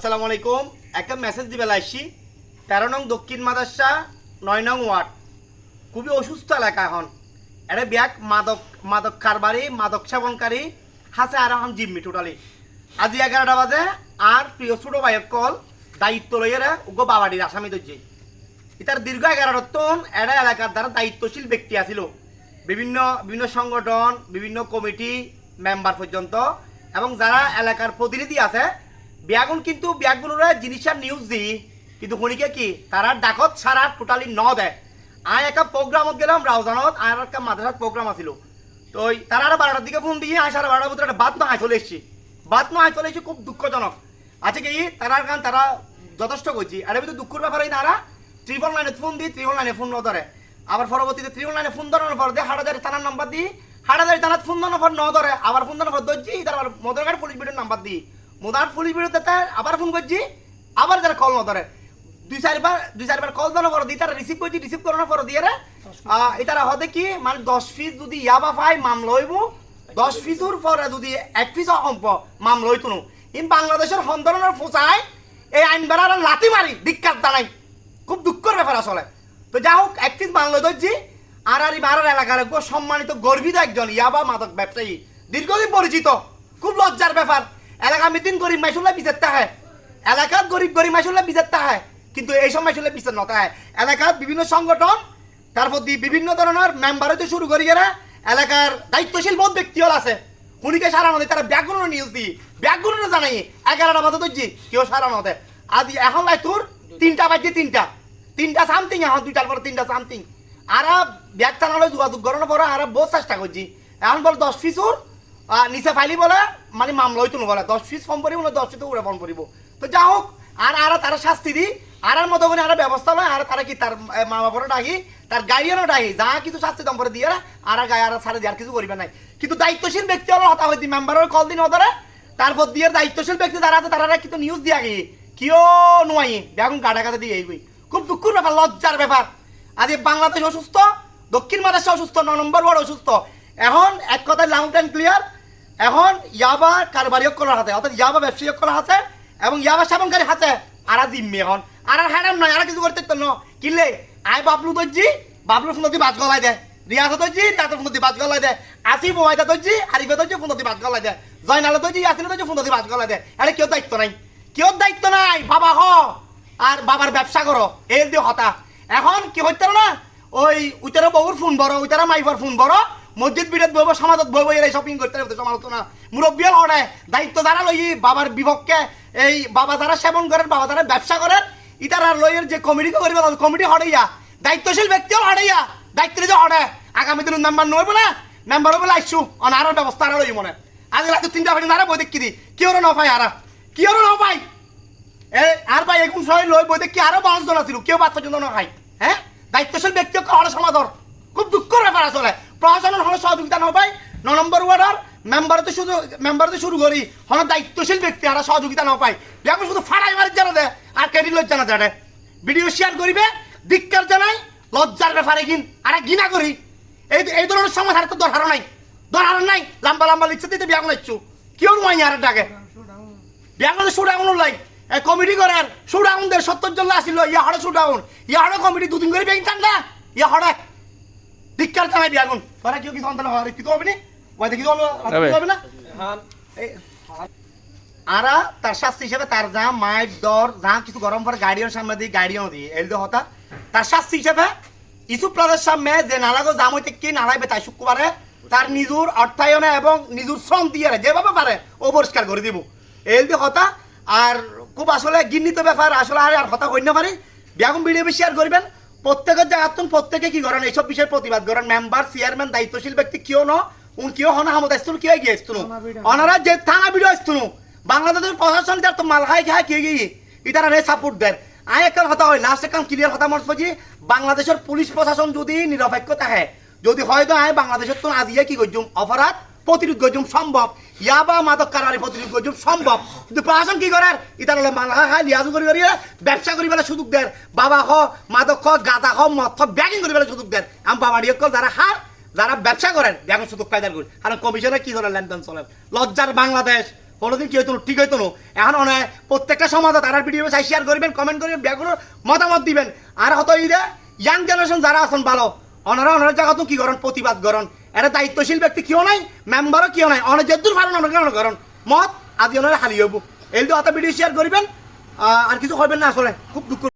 আসসালামু আলাইকুম। একটা মেসেজ দিবে লাইছি 13 নং দক্ষিণ মাদ্রাসা 9 নং ওয়ার্ড খুবই অসুস্থ এলাকা। এখন এটা ব্যাগ মাদক কারবারি মাদক সেবনকারী হাসে আর এখন জিম্মি টোটালি আজি 11টা বাজে। আর প্রিয় ছোট ভাইয়ের কল দায়িত্ব লইয়েরা উগ্র বাবাডির আসামি ধরছে। ইতার দীর্ঘ 11 টন এটা এলাকার দ্বারা দায়িত্বশীল ব্যক্তি আছিল, বিভিন্ন বিভিন্ন সংগঠন বিভিন্ন কমিটি মেম্বার পর্যন্ত এবং যারা এলাকার প্রতিনিধি আছে ব্যাগুন কিন্তু ব্যাগগুলোর জিনিসের নিউজ দিই কিন্তু শুনিকে কি তারা ডাকত সারা টোটালি ন দেয়। আয় একটা প্রোগ্রামত গেলাম রাউজানত, আর একটা মাদ্রাসার প্রোগ্রাম আছিল। তো তারা 12টার দিকে ফোন দিয়ে আয় 12:30 ভিতরে একটা বাদ না আয় চলে এসছি, খুব দুঃখজনক আছে কি তারার কারণ তারা যথেষ্ট করছি। আর এর ভিতরে দুঃখের ব্যাপারে তারা 999 ফোন দিই 999 ফোন ন ধরে, আবার পরবর্তীতে 999 ফোন ধরানোর পর দিয়ে হাটাজারি থানার নাম্বার দিই, হাটাজারি থানার ফোন ধরানোর পর ন ধরে, আবার ফোন ধরানোর পর ধরছি তার আবার মদরঘাট পুলিশ বিডিওর নাম্বার দিই, মোদার পুলিশ বিডিওতে আবার ফোন করছি, আবার তারা কল ন ধরে। দুই চারবার কল দেওয়ার পর দিয়ে তারা রিসিভ করছি, রিসিভ করানোর পর দিয়ে এটারা হতে কি মানে 10 পিস যদি ইয়াবা পাই মামলা হইব, 10 পিসের পরে যদি 1 পিস অম্প মামলা হইতো না। ইন বাংলাদেশের হন্দরনের ফোঁচায় এই আইন বেড়ার লাথি মারি দিক্কার দাঁড়াই, খুব দুঃখের ব্যাপার আসলে। তো যা হোক 1 পিস মামলা ধরছি। আর এলাকার সম্মানিত গর্বিত একজন ইয়াবা মাদক ব্যবসায়ী, দীর্ঘদিন পরিচিত, খুব লজ্জার ব্যাপার। এলাকা মিটিং গরিব মাইসুল্লাহ বিচারতে হয়, এলাকার গরিব মাইসুল্লাহ বিচারতে হয়, কিন্তু এই সময় মাইসুল্লাহ বিচার নতে হয়। এলাকার বিভিন্ন সংগঠন তারপর বিভিন্ন ধরনের মেম্বার হইতে শুরু করি এরা এলাকার দায়িত্বশীল বোধ ব্যক্তি হল আছে খুনিকে সারানো দেয়। তারা ব্যাগগুলো নিউজ দিই, ব্যাগগুলো জানাই 11টা বাজে ধরছি কেউ সারানো দেয়। আজ এখন লাই তোর 3টা বাজছে, 3টা সামথিং, এখন 2টার পরে 3টা সামথিং। আর ব্যাগ টানালে যোগাযোগ করানোর পরে আর বহু চেষ্টা করছি। এখন বলে 10 পিসুর নিচে ফাইলি বলে মানে মামলা হইতো না, বলে 10 পিস ফর্ম করিব না 10 পিস উড়ে ফর্ম করিব। তো যা হোক আর তারা শাস্তি দিই আর মতো করে আর ব্যবস্থা নয়। আর তারা কি তার মা বাবারও ডাকি তার গাড়িয়ারও ডাকি যা কিছু শাস্তি দম করে দিয়ে আর গায়ে আর সারে দিয়ে আর কিছু করিবে নাই। কিন্তু দায়িত্বশীল ব্যক্তি হলো হতা হইতি মেম্বারের কল দিন ওদের তারপর দিয়ে দায়িত্বশীল ব্যক্তি যারা আছে তারা কিন্তু নিউজ দিয়ে গিয়ে কেউ নোয়াই দেখুন গাড়া কাছে দিয়ে এইগুই খুব দুঃখের ব্যাপার, লজ্জার ব্যাপার। আজ বাংলাদেশ অসুস্থ, দক্ষিণ মাদ্রাসা অসুস্থ, 9 নম্বর ওয়ার্ড অসুস্থ। এখন এক কথায় লাউড অ্যান্ড ক্লিয়ার, এখন ইয়াবা কারবারিও করার হাতে অর্থাৎ ইয়াবা ব্যবসায়ী করার হাতে এবং ইয়াবা সেবনকারী হাতে আর জিম্মি এখন আর হ্যাডাম নয় আর কিছু করতে ন কিনলে আয় বাবলু দর্জি বাবলুর ফোন বাজ গলায় দেয়, রিয়াজ দর্জি রিয়াজের ফোন বাজ গলায় দেয়, আসিফ ওয়াইদা দর্জি আরিফে দর্জি ফোন বাজ গলায় দেয়, জয়নাল দর্জি আসিল দর্জি ফোন বাজ গলায় দেয়। আরে কেউ দায়িত্ব নাই, বাবা হ আর বাবার ব্যবসা করো এই দিয়ে হতা। এখন কি হইতে না ওই উইতারা বউর ফোন বড় উইতারা মাইফার ফোন বড় মসজিদ বিরোধ বইব সমাজত বইব এরাই শপিং করতে সমালোচনা মুরব্বিয়াল হড়ে দায়িত্ব যারা লই বাবার বিপক্ষে এই বাবা যারা সেবন করেন বাবা যারা ব্যবসা করেন ইতার আর লইয়ের যে কমিটি করবে কমিটি হড়াইয়া দায়িত্বশীল ব্যক্তিও হড়াইয়া দায়িত্ব যে হড়ে আগামী দিন মেম্বার নইব না মেম্বার বলে আইসু অনার ব্যবস্থা আর লই মনে আজ রাতে 3টা বাজে নারা বই দেখি দি কি ওরা ন পাই আর কি ওরা ন পাই আর ভাই এরকম সবাই লই বই দেখি আরো 5 জন আছিল কেউ বাচ্চা জন্য না খাই। হ্যাঁ দায়িত্বশীল ব্যক্তিও হড়ে সমাদর খুব দুঃখের ব্যাপার আসলে। প্রশাসনের হলে সহযোগিতা না পাই 9 নম্বর ওয়ার্ডের মেম্বারতে শুরু করি হলে দায়িত্বশীল ব্যক্তি আর সহযোগিতা না পাই এখন শুধু ফাড়াই মারি জানা দেয় আর ক্যাডি লজ্জা না জানে ভিডিও শেয়ার করিবে ধিক্কার জানাই লজ্জার ব্যাপারে আর ঘৃণা করি এই ধরনের সময় আর তো দরকার নাই লম্বা লিখছে দিতে বিয়া লাগছু কেউ নয় আর ডাকে বিয়া করলে শুডাউন লাই কমিটি করার শুডাউন দের 70 জন আসিল ইয়া হড়ে শুডাউন ইয়া হড়ে কমিটি 2 দিন করে ব্যাংক টান্ডা ইয়া হড়ে ধিক্কার জানাই বিয়াগুন তোরা কেউ কি সন্তান হয় কি তো হবে না ওই দেখি তো হবে না। আরা তার শাস্তি হিসেবে তার যা মাইট দর যা কিছু গরম পরে গাড়ির সামনে দিয়ে গাড়িও দিই এই হতা তার শাস্তি হিসেবে ইসুফ প্লাজার সামনে যে নালাগো জাম হইতে কি নালাইবে তাই শুক্রবারে তার নিজের অর্থায়নে এবং নিজের শ্রম দিয়ে যেভাবে পারে ও পরিষ্কার করে দিব এই হতা। আর খুব আসলে ঘৃণিত ব্যাপার আসলে আর হতা হই না পারি বিয়াগুন ভিডিও শেয়ার করবেন প্রত্যেকের জায়গাতুন প্রত্যেকে কি করেন এইসব বিষয়ে প্রতিবাদ করেন মেম্বার চেয়ারম্যান দায়িত্বশীল ব্যক্তি কেউ ন কেউ হন হামদ আসতুন কেউ গিয়ে আসতুন ওনারা যে থানা ভিডিও আসতুন বাংলাদেশের প্রশাসন যার তো মাল খাই খায় কে গিয়ে ইতারা সাপোর্ট দেন। আয় একটা কথা হয় লাস্ট একটা ক্লিয়ার কথা মনে করছি বাংলাদেশের পুলিশ প্রশাসন যদি নিরপেক্ষ থাকে যদি হয়তো আয় বাংলাদেশের তো আজিয়ে কি করছুম অপরাধ প্রতিরোধ করছুম সম্ভব ইয়াবা মাদক কারবারি প্রতিরোধ করছুম সম্ভব কিন্তু প্রশাসন কি করার ইতার হলে মাল খায় লিয়াজু করি ব্যবসা করি বেলা সুযোগ দেয় বাবা খ মাদক খ গাঁদা খ মদ খ ব্যাগিং করি বেলা সুযোগ দেয় আমি বাবা যারা হার যারা ব্যবসা করেন ব্যাগন সুযোগ পাইদার করি কারণ কমিশনে কি ধরনের লেনদেন চলেন লজ্জার বাংলাদেশ কোনোদিন কি হইতো না, ঠিক হইতো না। এখন অনেক প্রত্যেকটা সমাজে তারা ভিডিও চাই শেয়ার করবেন, কমেন্ট করবেন, ব্যাগুলোর মতামত দিবেন। আর হয়তো এই যে ইয়াং জেনারেশন যারা আছেন ভালো, ওনারা জায়গা কি করেন, প্রতিবাদ করেন। এরা দায়িত্বশীল ব্যক্তি কেউ নাই, মেম্বারও কেউ নাই, অনেক যেদূর পারেন অনেক করেন মত আজ ওনারা হালি হবো। এই তো ভিডিও শেয়ার করবেন, আর কিছু করবেন না। আসলে খুব দুঃখ।